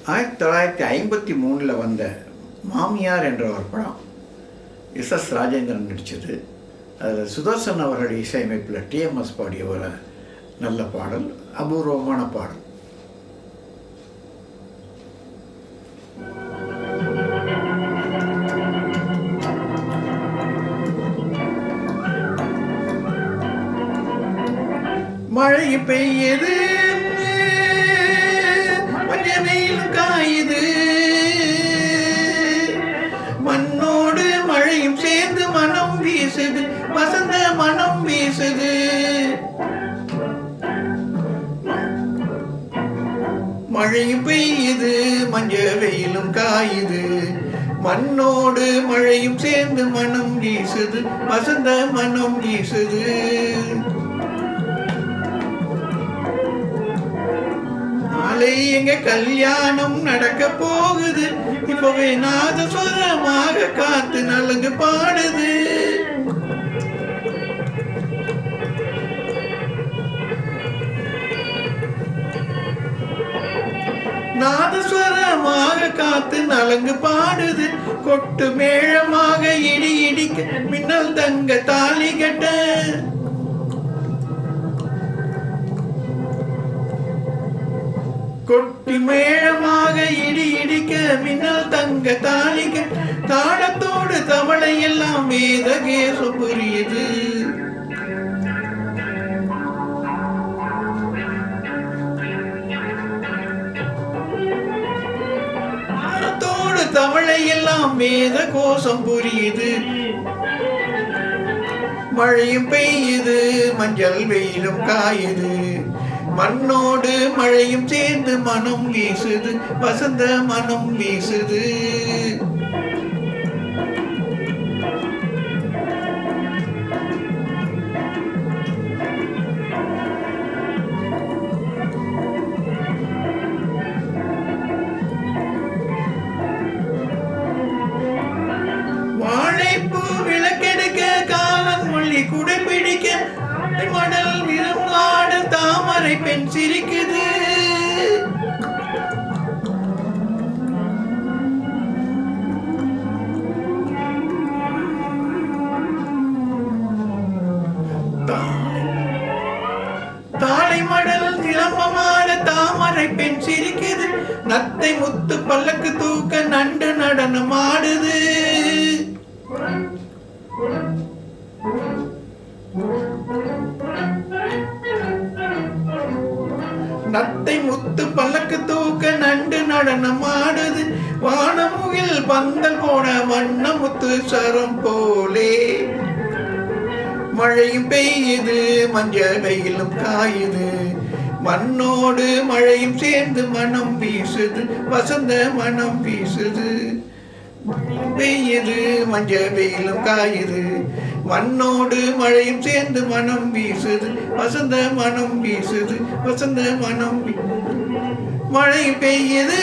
1953 வந்த மாமியார் என்ற ஒரு படம் எஸ் ராஜேந்திரன் நடித்தது. அதில் சுதர்சன் அவர்கள் இசையமைப்பில் டிஎம்எஸ் பாடிய ஒரு நல்ல பாடல், அபூர்வமான பாடல். மழை பெய்யுது, மஞ்சள் காயுது, மண்ணோடு மழையும் சேர்ந்து மனம் வீசுது, வசந்த மனம் வீசுது. மழையும் பெய்யுது, மஞ்சள் வெயிலும் காயுது, மண்ணோடு மழையும் சேர்ந்து மனம் வீசுது, வசந்த மனம் வீசுது. நாளை எங்க கல்யாணம் நடக்க போகுது, இப்பவே நாதஸ்வரமாக காத்து நலங்கு பாடுது. நாதஸ்வரமாக காத்து நலங்கு பாடுது, கொட்டு மேளமாக இடி இடிக்க மின்னல் தங்க தாலி கட்ட. கொட்டி மேளமாக இடி இடிக்க மின்னல் தங்க தாலி கட்ட. தாளத்தோடு தவளை எல்லாம் வேத கேசம் புரியுது. தவளை எல்லாம் வேத கோஷம் புரியுது. மழையும் பெய்யுது, மஞ்சள் வெயிலும் காயுது, மண்ணோடு மழையும் சேர்ந்து மனம் வீசுது, வசந்த மனம் வீசுது. விளக்கெடுக்க காலன் மொழி குடைப்பிடிக்க மடல் நிறம் ஆட தாமரை பெண் சிரிக்குது. தாளை மடல் நிலம்பமான தாமரை பெண் சிரிக்குது. நத்தை முத்து பல்லக்கு தூக்க நண்டு நடனம் ஆடுது. நத்தை முத்து பல்லக்கு தூக்க நண்டு நடனம் ஆடுது. வானமுகில் பந்தல் போட வண்ண முத்து சரம் போலே. மழையும் பெய்யுது, மஞ்சள் வெயிலும் காயுது, மண்ணோடு மழையும் சேர்ந்து மனம் வீசுது, வசந்த மனம் வீசுது. பெய்யுது, மஞ்சள் வெயிலும் காயுது, மண்ணோடு மழையும் சேர்ந்து மனம் வீசுது, வசந்த மனம் வீசுது, வசந்த மனம். மழை பெய்யுது.